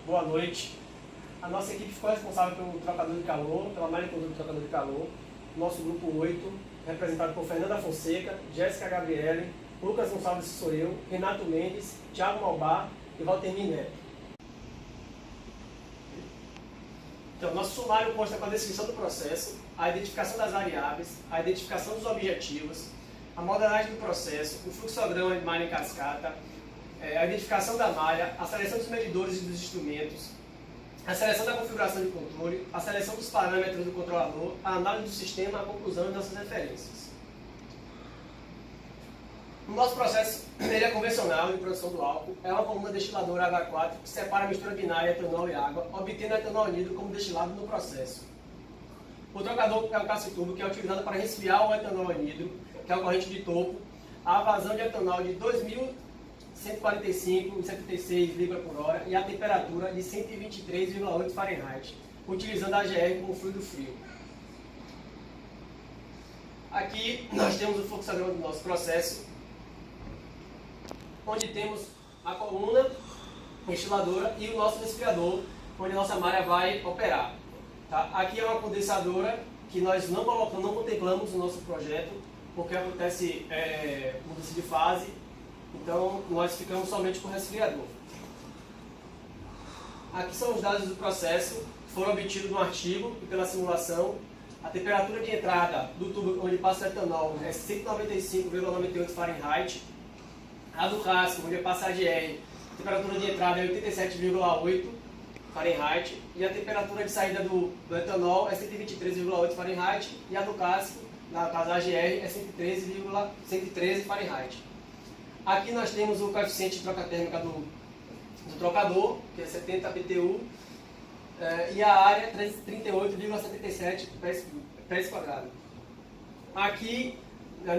boa noite. A nossa equipe ficou responsável pelo trocador de calor, pela malha de conduta do trocador de calor. Nosso grupo 8, representado por Fernanda Fonseca, Jéssica Gabriele, Lucas Gonçalves sou eu, Renato Mendes, Thiago Malbar e Valtemir Neto. Então, nosso sumário consta com a descrição do processo, a identificação das variáveis, a identificação dos objetivos, a modelagem do processo, o fluxograma de malha em cascata, a identificação da malha, a seleção dos medidores e dos instrumentos, a seleção da configuração de controle, a seleção dos parâmetros do controlador, a análise do sistema, a conclusão e nossas referências. O nosso processo ele é convencional de produção do álcool, é uma coluna destiladora H4 que separa a mistura binária etanol e água, obtendo etanol anidro como destilado no processo. O trocador é o calcitubo, que é utilizado para resfriar o etanol anidro, que é a corrente de topo, a vazão de etanol de 2.145,76 libras por hora e a temperatura de 123,8 Fahrenheit, utilizando a AGR como fluido frio. Aqui nós temos o fluxograma do nosso processo, onde temos a coluna destiladora e o nosso resfriador, onde a nossa malha vai operar. Tá? Aqui é uma condensadora que nós não contemplamos no nosso projeto, porque acontece mudança de fase, então nós ficamos somente com o resfriador. Aqui são os dados do processo, que foram obtidos no artigo e pela simulação. A temperatura de entrada do tubo onde passa o etanol é 195,98 Fahrenheit. A do casco, onde passa a AGR, a temperatura de entrada é 87,8 Fahrenheit. E a temperatura de saída do etanol é 123,8 Fahrenheit. E a do casco, na casa AGR, é 113 Fahrenheit. Aqui nós temos o coeficiente de troca térmica do trocador, que é 70 BTU, e a área 38,77 pés quadrados. Aqui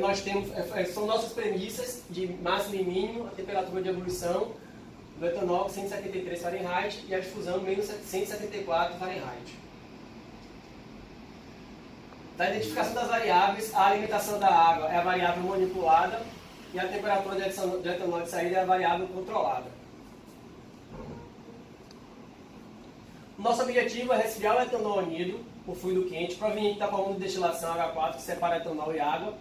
nós temos, são nossas premissas de máximo e mínimo, a temperatura de ebulição do etanol 173 Fahrenheit e a difusão menos 174 Fahrenheit. Da identificação das variáveis, a alimentação da água é a variável manipulada e a temperatura de etanol de saída é a variável controlada. Nosso objetivo é resfriar o etanol anidro, o fluido quente, proveniente da coluna de destilação H4, que separa etanol e água,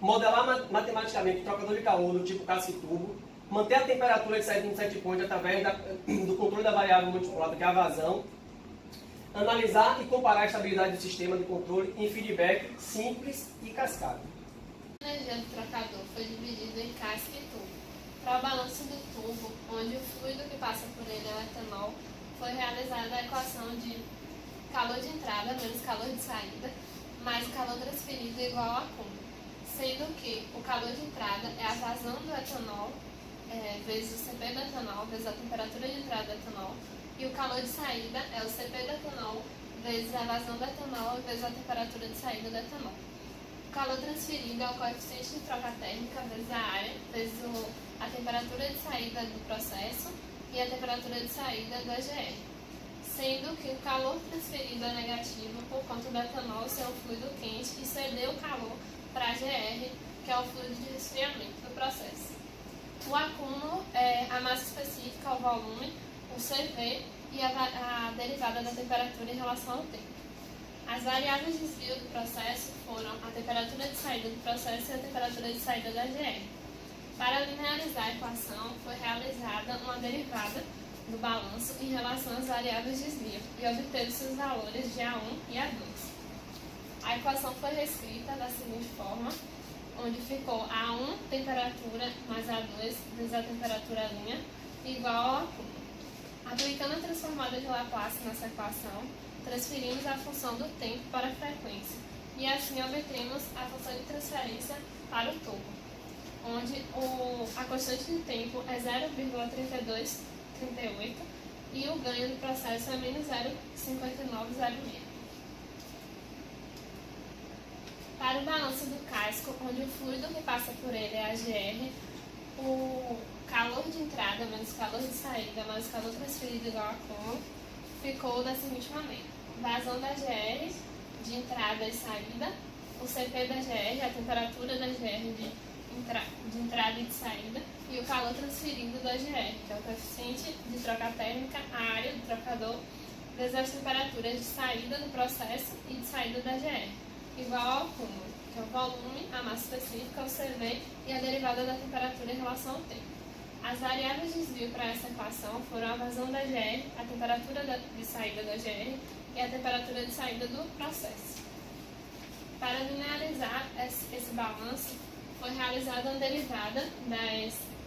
modelar matematicamente o trocador de calor do tipo casca e tubo, manter a temperatura de saída no set point através do controle da variável manipulada, que é a vazão, analisar e comparar a estabilidade do sistema de controle em feedback simples e cascata. A energia do trocador foi dividida em casca e tubo. Para o balanço do tubo, onde o fluido que passa por ele é o etanol, foi realizada a equação de calor de entrada menos calor de saída, mais o calor transferido igual a acúmulo, sendo que o calor de entrada é a vazão do etanol vezes o CP do etanol vezes a temperatura de entrada do etanol, e o calor de saída é o CP do etanol vezes a vazão do etanol vezes a temperatura de saída do etanol. O calor transferido é o coeficiente de troca térmica vezes a área vezes a temperatura de saída do processo e a temperatura de saída do AGR, sendo que o calor transferido é negativo por conta do etanol ser um fluido quente e ceder o calor para a AGR, que é o fluido de resfriamento do processo. O acúmulo é a massa específica, o volume, o CV e a derivada da temperatura em relação ao tempo. As variáveis de desvio do processo foram a temperatura de saída do processo e a temperatura de saída da AGR. Para linearizar a equação, foi realizada uma derivada do balanço em relação às variáveis de desvio e obteve-se os valores de A1 e A2. A equação foi reescrita da seguinte forma, onde ficou A1, temperatura, mais A2, vezes a temperatura linha, igual ao acúmulo. Aplicando a transformada de Laplace nessa equação, transferimos a função do tempo para a frequência, e assim obtemos a função de transferência para o tubo, onde a constante de tempo é 0,3238 e o ganho do processo é menos 0,5906. Para o balanço do casco, onde o fluido que passa por ele é a AGR, o calor de entrada menos calor de saída mais calor transferido igual a acúmulo ficou da seguinte maneira: vazão da AGR de entrada e saída, o CP da AGR, a temperatura da AGR de entrada e de saída, e o calor transferido da AGR, que é o coeficiente de troca térmica, a área de troca trocador vezes as temperaturas de saída do processo e de saída da GR, igual ao acúmulo, que é o volume, a massa específica, o CV e a derivada da temperatura em relação ao tempo. As variáveis de desvio para essa equação foram a vazão da GR, a temperatura de saída da GR e a temperatura de saída do processo. Para linearizar esse balanço, foi realizada uma derivada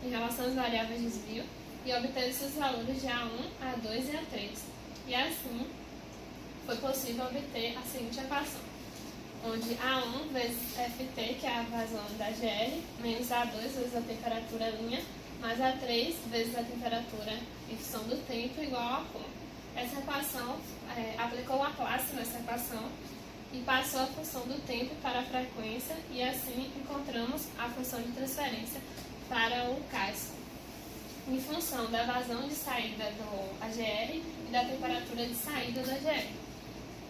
em relação às variáveis de desvio e obteve-se os valores de A1, A2 e A3. E assim, foi possível obter a seguinte equação, onde A1 vezes Ft, que é a vazão da GR, menos A2 vezes a temperatura linha, mais A3 vezes a temperatura em função do tempo igual ao acúmulo. Essa equação, aplicou o Laplace nessa equação e passou a função do tempo para a frequência e assim encontramos a função de transferência para o casco, em função da vazão de saída do AGR e da temperatura de saída da GR.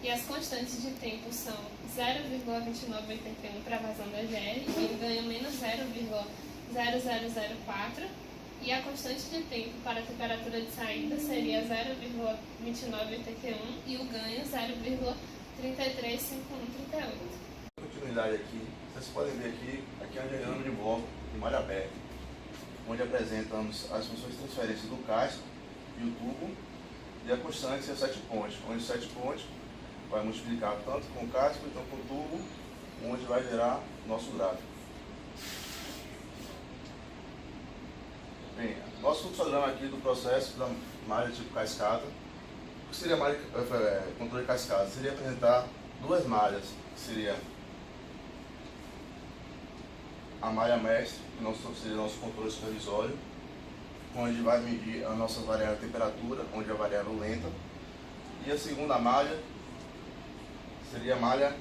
E as constantes de tempo são 0,2981 para a vazão da GR e o ganho menos 0,0004, e a constante de tempo para a temperatura de saída seria 0,2981 e o ganho 0,335138. Continuidade aqui, vocês podem ver aqui é um diagrama de bloco de malha aberta, onde apresentamos as funções de transferência do casco e o tubo, e a constante é 7 pontos, onde 7 pontos vai multiplicar tanto com o casco quanto com o tubo, onde vai gerar nosso gráfico. Bem, nosso fluxograma aqui do processo da malha tipo cascata. O que seria malha, controle de cascata? Seria apresentar duas malhas, que seria a malha mestre, que seria o nosso controle supervisório, onde vai medir a nossa variável temperatura, onde é a variável lenta, e a segunda malha seria a malha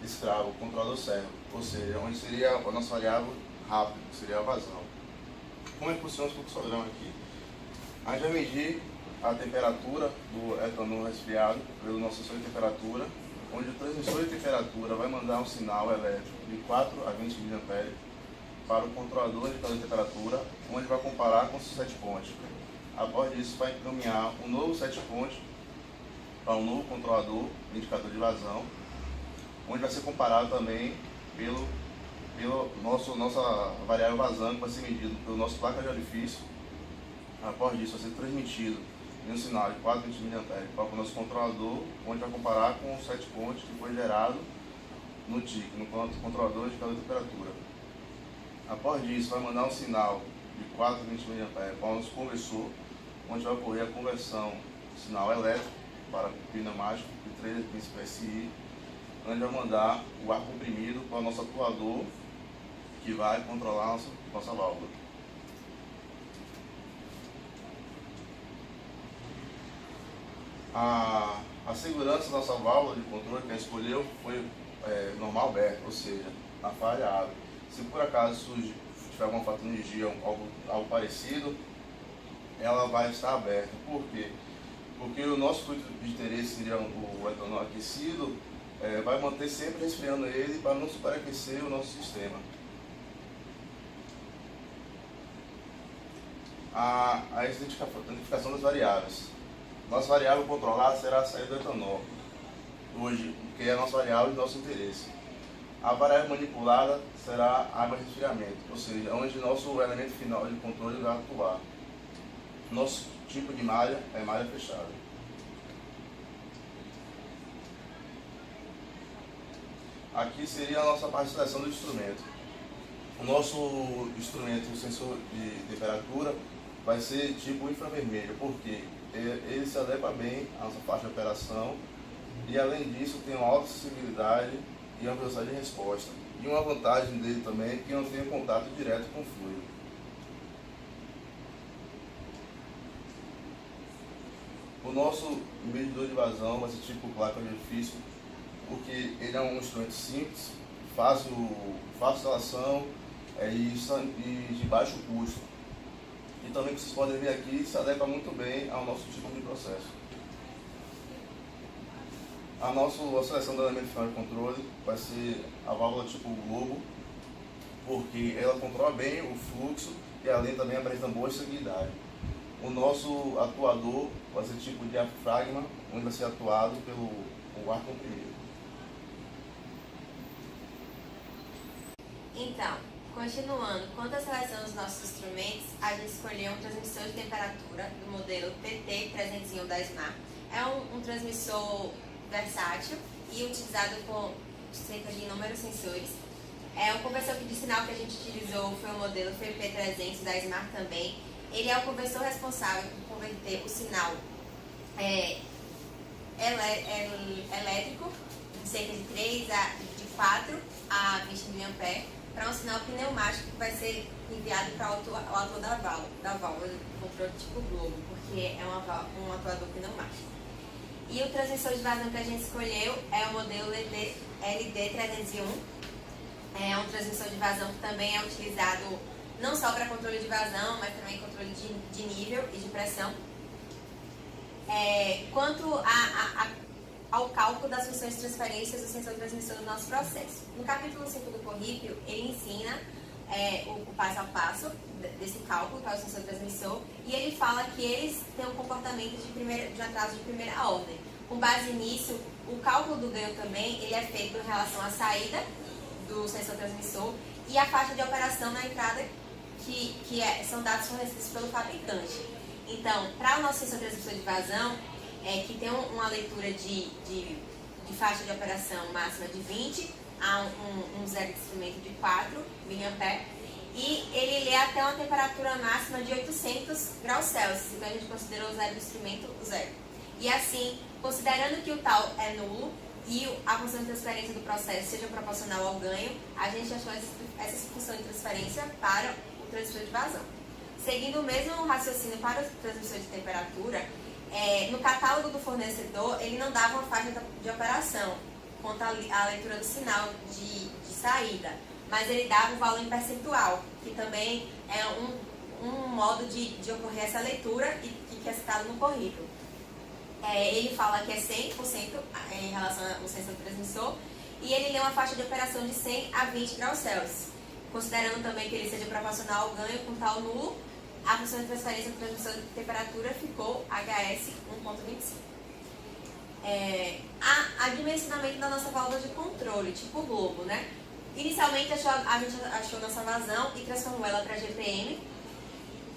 escravo, controlador servo, ou seja, onde seria a nossa variável rápido, que seria a vazão. Como é que funciona o fluxograma aqui? A gente vai medir a temperatura do etanol resfriado pelo nosso sensor de temperatura, onde o transmissor de temperatura vai mandar um sinal elétrico de 4 a 20 mA para o controlador de temperatura, onde vai comparar com os 7 pontos. Após isso, vai encaminhar um novo 7 pontos para um novo controlador, indicador de vazão, onde vai ser comparado também pelo nossa variável vazão, que vai ser medido pelo nosso placa de orifício. Após isso, vai ser transmitido em um sinal de 420 mA para o nosso controlador, onde vai comparar com os 7 pontos que foi gerado no TIC, no controlador de temperatura. Após isso, vai mandar um sinal de 420 mA para o nosso conversor, onde vai ocorrer a conversão do sinal elétrico para pneumático de 3 PSI, onde vai mandar o ar comprimido para o nosso atuador, que vai controlar a nossa válvula. A segurança da nossa válvula de controle que a gente escolheu foi normal aberto, ou seja, na falha abre. Se por acaso tiver alguma fatura de energia, algo parecido, ela vai estar aberta. Por quê? Porque o nosso fluido de interesse seria o etanol aquecido, vai manter sempre resfriando ele para não superaquecer o nosso sistema. A identificação das variáveis. Nossa variável controlada será a saída do etanol, hoje, que é a nossa variável de nosso interesse. A variável manipulada será a água de resfriamento, ou seja, onde nosso elemento final de controle vai atuar. Nosso tipo de malha é malha fechada. Aqui seria a nossa parte de seleção do instrumento. O nosso instrumento, o sensor de temperatura, vai ser tipo infravermelho, porque ele se adequa bem à nossa faixa de operação e, além disso, tem uma alta sensibilidade e uma velocidade de resposta. E uma vantagem dele também é que não tem contato direto com o fluido. O nosso medidor de vazão vai ser tipo placa de orifício, porque ele é um instrumento simples, fácil de instalação e de baixo custo. E também, que vocês podem ver aqui, se adequa muito bem ao nosso tipo de processo. A seleção do elemento final de controle vai ser a válvula tipo globo, porque ela controla bem o fluxo e além também apresenta boa estabilidade. o nosso atuador vai ser tipo diafragma, onde vai ser atuado pelo o ar comprimido. Então, continuando, quanto à seleção dos nossos instrumentos, a gente escolheu um transmissor de temperatura do modelo TT301 da SMAR. É um transmissor versátil e utilizado com cerca de inúmeros sensores. O conversor de sinal que a gente utilizou foi o modelo FP300 da SMAR também. Ele é o conversor responsável por converter o sinal elétrico de cerca de 4 a 20 mA para um sinal pneumático que vai ser enviado para o atuador da válvula de controle tipo globo, porque é um atuador pneumático. E o transmissor de vazão que a gente escolheu é o modelo LD301. É um transmissor de vazão que também é utilizado não só para controle de vazão, mas também controle de nível e de pressão. Quanto ao cálculo das funções de transferências do sensor transmissor do nosso processo. No capítulo 5 do currículo, ele ensina o passo a passo desse cálculo para o sensor transmissor e ele fala que eles têm um comportamento de atraso de primeira ordem. Com base nisso, o cálculo do ganho também ele é feito em relação à saída do sensor transmissor e a faixa de operação na entrada são dados fornecidos pelo fabricante. Então, para o nosso sensor transmissor de vazão, que tem uma leitura de faixa de operação máxima de 20 a um zero de instrumento de 4 mA e ele lê até uma temperatura máxima de 800 graus Celsius, então a gente considerou o zero do instrumento zero. E assim, considerando que o tal é nulo e a função de transferência do processo seja proporcional ao ganho, a gente achou essa função de transferência para o transmissor de vazão. Seguindo o mesmo raciocínio para o transmissor de temperatura, no catálogo do fornecedor, ele não dava uma faixa de operação quanto à leitura do sinal de saída, mas ele dava o valor em percentual, que também é um modo de ocorrer essa leitura e que é citado no currículo. Ele fala que é 100% em relação ao sensor transmissor e ele lê uma faixa de operação de 100 a 20 graus Celsius, considerando também que ele seja proporcional ao ganho com tal nulo. A função de transferência do transmissor de temperatura ficou HS 1.25. A dimensionamento da nossa válvula de controle, tipo globo, né? Inicialmente a gente achou nossa vazão e transformou ela para GPM.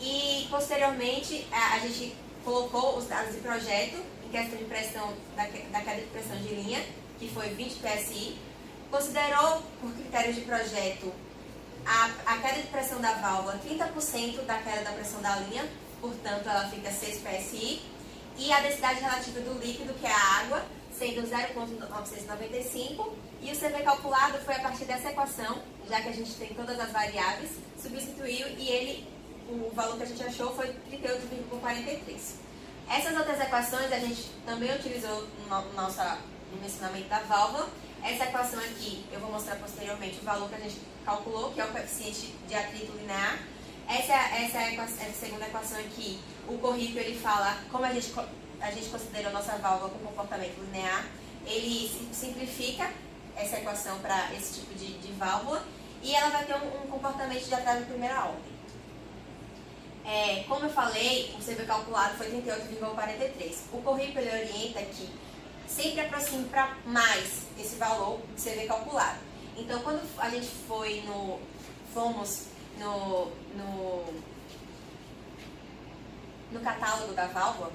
E posteriormente a gente colocou os dados de projeto em questão de pressão, da queda de pressão de linha, que foi 20 PSI. Considerou, por critérios de projeto, a queda de pressão da válvula 30% da queda da pressão da linha, portanto ela fica 6 PSI, e a densidade relativa do líquido, que é a água, sendo 0,995, e o CV calculado foi a partir dessa equação, já que a gente tem todas as variáveis, substituiu e o valor que a gente achou foi 38,43. Essas outras equações a gente também utilizou no mencionamento da válvula. Essa equação aqui, eu vou mostrar posteriormente o valor que a gente calculou, que é o coeficiente de atrito linear. Essa é a segunda equação aqui. O currículo ele fala como a gente considera a nossa válvula com comportamento linear. Ele simplifica essa equação para esse tipo de válvula e ela vai ter um comportamento de atraso de primeira ordem. Como eu falei, o CV calculado foi 38,43. O currículo ele orienta que sempre aproxime para mais esse valor de CV calculado. Então, quando a gente fomos no catálogo da válvula,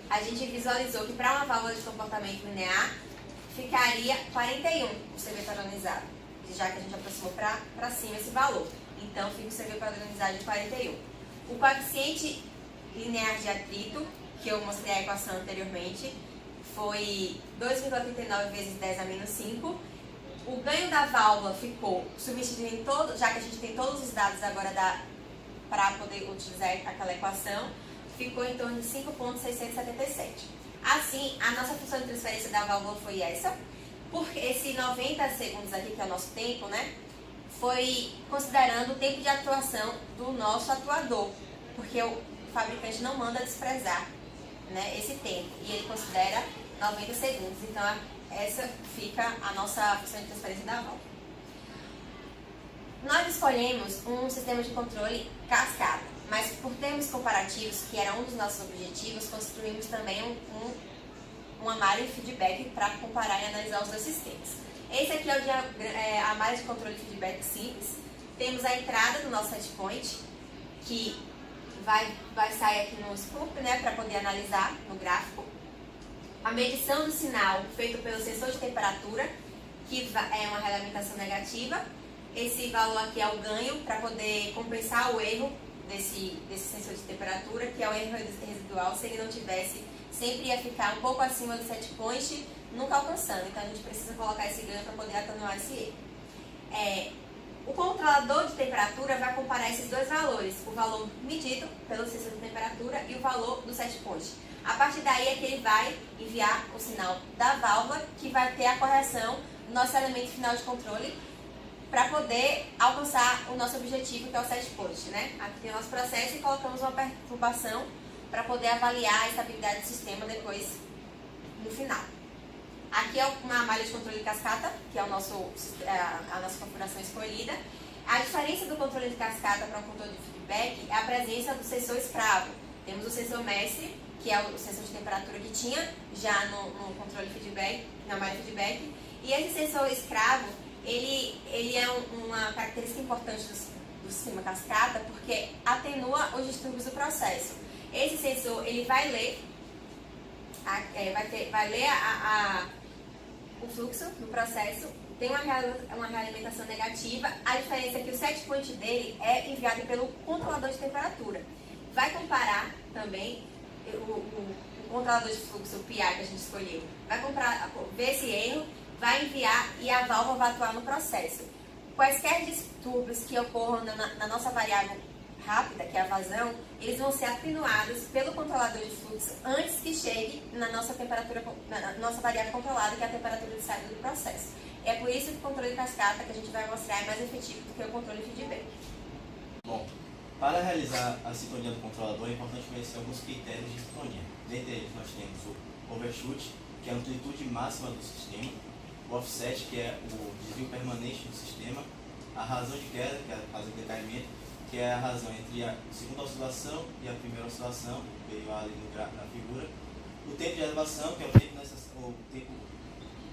a gente visualizou que para uma válvula de comportamento linear ficaria 41 o CV padronizado, já que a gente aproximou para cima esse valor. Então, fica o CV padronizado de 41. O coeficiente linear de atrito, que eu mostrei a equação anteriormente, foi 2,39 vezes 10 a menos 5. O ganho da válvula ficou, substituindo todo, já que a gente tem todos os dados agora para poder utilizar aquela equação, ficou em torno de 5,677. Assim, a nossa função de transferência da válvula foi essa, porque esse 90 segundos aqui, que é o nosso tempo, né, foi considerando o tempo de atuação do nosso atuador, porque o fabricante não manda desprezar, né, esse tempo, e ele considera 90 segundos. Então, essa fica a nossa função de transferência da válvula. Nós escolhemos um sistema de controle cascata, Mas por termos comparativos, que era um dos nossos objetivos, construímos também uma malha de feedback para comparar e analisar os dois sistemas. Esse aqui é a malha de controle de feedback simples. Temos a entrada do nosso setpoint, que vai sair aqui no scoop, né, para poder analisar no gráfico. A medição do sinal feito pelo sensor de temperatura, que é uma realimentação negativa. Esse valor aqui é o ganho para poder compensar o erro desse sensor de temperatura, que é o erro residual. Se ele não tivesse, sempre ia ficar um pouco acima do setpoint, nunca alcançando. Então a gente precisa colocar esse ganho para poder atenuar esse erro. O controlador de temperatura vai comparar esses dois valores, o valor medido pelo sensor de temperatura e o valor do setpoint. A partir daí é que ele vai enviar o sinal da válvula, que vai ter a correção do nosso elemento final de controle, para poder alcançar o nosso objetivo, que é o setpoint, né? Aqui tem o nosso processo e colocamos uma perturbação para poder avaliar a estabilidade do sistema depois, no final. Aqui é uma malha de controle de cascata, que é a nossa configuração escolhida. A diferença do controle de cascata para o controle de feedback é a presença do sensor escravo. Temos o sensor mestre, que é o sensor de temperatura que tinha já no controle de feedback, na malha de feedback. E esse sensor escravo, ele é uma característica importante do sistema cascata, porque atenua os distúrbios do processo. Esse sensor, ele vai ler o fluxo do processo, tem uma realimentação negativa. A diferença é que o setpoint dele é enviado pelo controlador de temperatura. Vai comparar também o controlador de fluxo, o PI que a gente escolheu. Vai ver esse erro, vai enviar e a válvula vai atuar no processo. Quaisquer distúrbios que ocorram na nossa variável rápida, que é a vazão, eles vão ser atenuados pelo controlador de fluxo antes que chegue na nossa variável controlada, que é a temperatura de saída do processo. É por isso que o controle de cascata, que a gente vai mostrar, é mais efetivo do que o controle de feedback. Bom, para realizar a sintonia do controlador é importante conhecer alguns critérios de sintonia. Dentre eles nós temos o overshoot, que é a amplitude máxima do sistema, o offset, que é o desvio permanente do sistema, a razão de queda, que é a razão de decaimento, que é a razão entre a segunda oscilação e a primeira oscilação, que veio ali na figura, o tempo de elevação, que é o tempo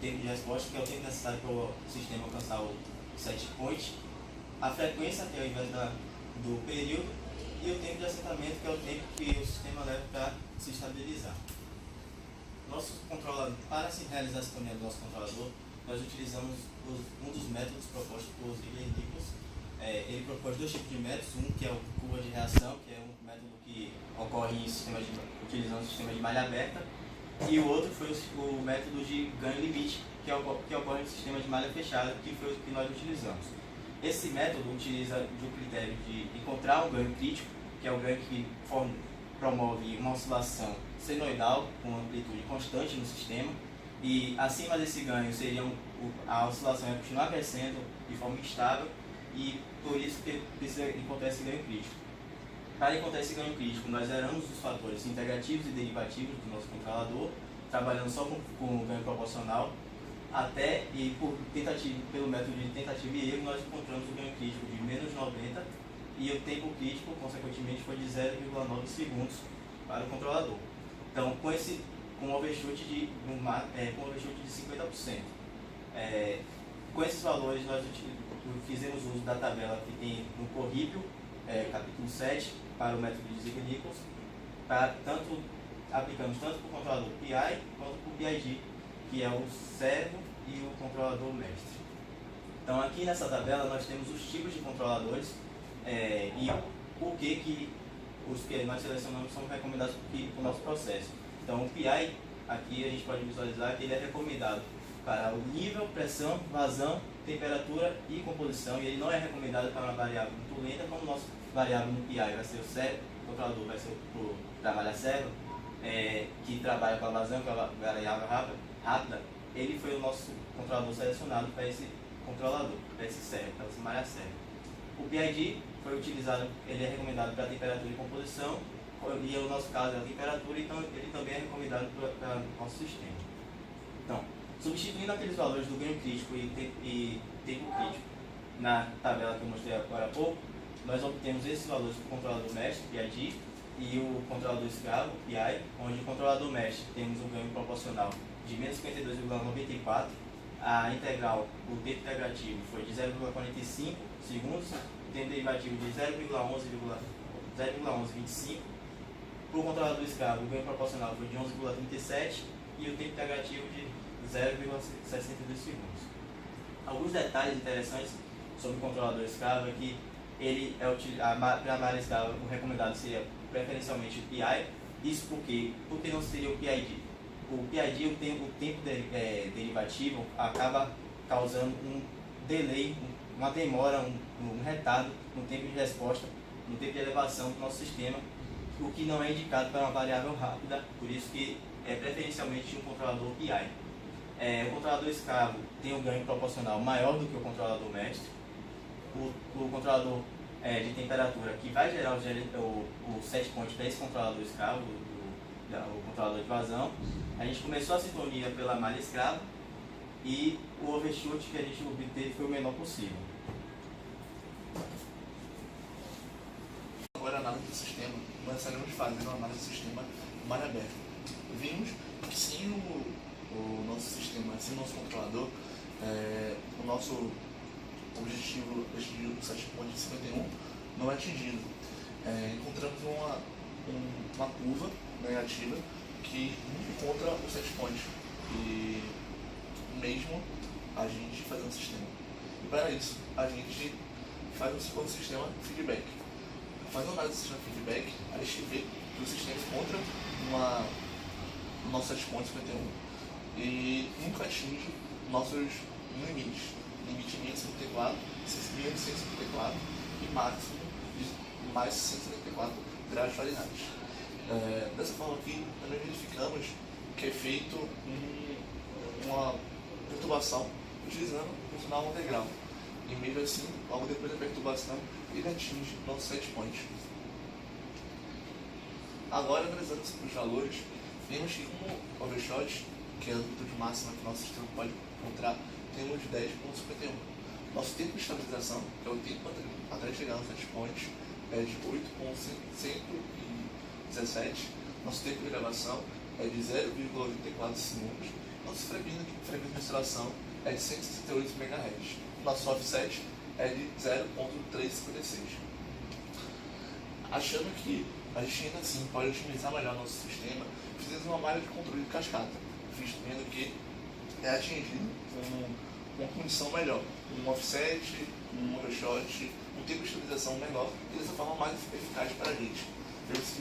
de resposta, que é o tempo necessário para o sistema alcançar o setpoint, a frequência, que é o invés do período, e o tempo de assentamento, que é o tempo que o sistema leva para se estabilizar. Para se realizar a sintonia do nosso controlador, nós utilizamos um dos métodos propostos por Ziegler e Nichols. Ele propôs dois tipos de métodos, um que é o curva de reação, que é um método que ocorre utilizando o sistema de malha aberta, e o outro foi o método de ganho limite, que ocorre no sistema de malha fechada, que foi o que nós utilizamos. Esse método utiliza o critério de encontrar um ganho crítico, que é o ganho que promove uma oscilação senoidal com amplitude constante no sistema, e acima desse ganho a oscilação vai continuar crescendo de forma instável, e por isso que precisa encontrar esse ganho crítico. Para encontrar esse ganho crítico, nós zeramos os fatores integrativos e derivativos do nosso controlador, trabalhando só com o ganho proporcional, pelo método de tentativa e erro, nós encontramos o ganho crítico de menos 90 e o tempo crítico, consequentemente, foi de 0,9 segundos para o controlador. Então, com um overshoot de 50%. Com esses valores, nós fizemos uso da tabela que tem no Corripio, capítulo 7, para o método de Ziegler e Nichols, aplicamos tanto para o controlador PI quanto para o PID, que é o servo e o controlador mestre. Então, aqui nessa tabela nós temos os tipos de controladores e por que os que nós selecionamos são recomendados para o nosso processo. Então, o PI, aqui a gente pode visualizar que ele é recomendado para o nível, pressão, vazão, temperatura e composição, e ele não é recomendado para uma variável muito lenta, como o nosso variável no PI vai ser o servo, o controlador vai ser para a malha servo, que trabalha com a vazão, que é a variável rápida. Ele foi o nosso controlador selecionado para esse controlador, para esse servo, para essa malha servo. O PID foi utilizado, ele é recomendado para temperatura e composição, e no nosso caso é a temperatura, então ele também é recomendado para o nosso sistema. Então, substituindo aqueles valores do ganho crítico e tempo crítico na tabela que eu mostrei agora há pouco, nós obtemos esses valores para o controlador mestre, PID, e o controlador escravo, PI, onde o controlador mestre temos um ganho proporcional de menos 52,94, a integral, o tempo integrativo foi de 0,45 segundos, o tempo derivativo de 0,1125, para o controlador escravo, o ganho proporcional foi de 11,37 e o tempo integrativo de 0,62 segundos. Alguns detalhes interessantes sobre o controlador escravo é que ele é para a malha escrava, o recomendado seria preferencialmente o PI. Isso porque não seria o PID? O PID, o tempo derivativo, acaba causando um delay, uma demora, um retardo no tempo de resposta, no tempo de elevação do nosso sistema, o que não é indicado para uma variável rápida, por isso que é preferencialmente um controlador PI. O controlador escravo tem um ganho proporcional maior do que o controlador mestre. O controlador de temperatura, que vai gerar o set point para esse controlador escravo, o controlador de vazão, a gente começou a sintonia pela malha escrava e o overshoot que a gente obteve foi o menor possível. Agora a análise do sistema, nós estaremos fazendo uma análise do sistema malha aberta. Vimos que sem o nosso sistema, sem o nosso controlador, o nosso objetivo do set point 51 não é atingido. Encontramos uma curva negativa que encontra o set point, e mesmo a gente fazendo o sistema. E para isso, a gente faz o segundo sistema feedback. Fazendo análise do sistema feedback, a gente vê que o sistema encontra o nosso set point 51 e nunca atinge nossos limites. Limite mínimo de 174, mínimo de 174 e máximo de mais 174 graus Fahrenheit. Dessa forma aqui, também verificamos que é feito uma perturbação utilizando o sinal integral. E mesmo assim, logo depois da perturbação, ele atinge o nosso set point. Agora, analisando os valores, vemos que como overshot, que é a amplitude máxima que o nosso sistema pode encontrar, temos 10,51. Nosso tempo de estabilização, que é o tempo até chegar no set point, é de 8,117. Nosso tempo de gravação é de 0,84 segundos. Nossa frequência de oscilação é de 168 MHz. Nosso offset é de 0,356. Achando que a gente ainda assim pode otimizar melhor nosso sistema, fizemos uma malha de controle de cascata, vendo que é atingido com uma condição melhor, um offset, um overshot, um tempo de estabilização menor e dessa forma mais eficaz para a gente. Vemos que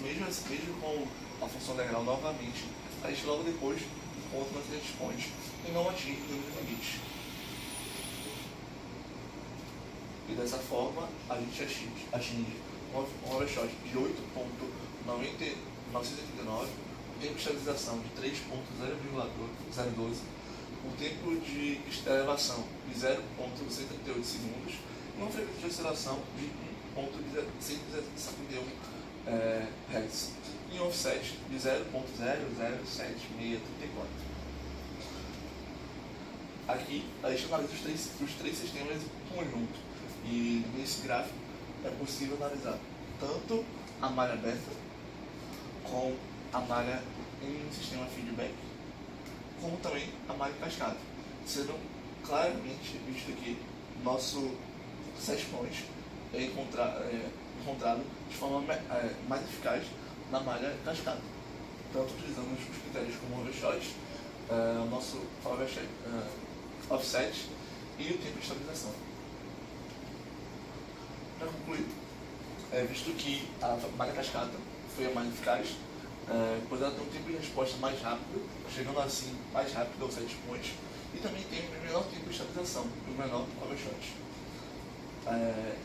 mesmo com a função integral novamente, a gente logo depois encontra nosso set point e não atinge o número de limites. E dessa forma a gente atinge um overshot de 8,989, um tempo de estabilização de 3,012, um tempo de elevação de 0,138 segundos e uma frequência de oscilação de 1,151 Hz e um offset de 0,007634. Aqui a gente analisa os três sistemas em conjunto e nesse gráfico é possível analisar tanto a malha aberta com a malha em sistema feedback, como também a malha cascata, sendo claramente visto que nosso set point é encontrado de forma mais eficaz na malha cascata, tanto utilizando os critérios como overshot, o nosso offset e o tempo de estabilização. Para concluir, visto que a malha cascata foi a mais eficaz, pois ela tem um tempo de resposta mais rápido, chegando assim mais rápido ao set point, e também tem o menor tempo de estabilização, o menor overshot.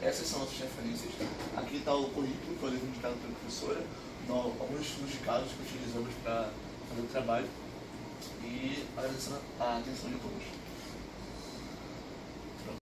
Essas são nossas referências. Aqui está o currículo que eu devo indicado pela professora, alguns estudos de casos que utilizamos para fazer o trabalho, e agradecendo a atenção de todos.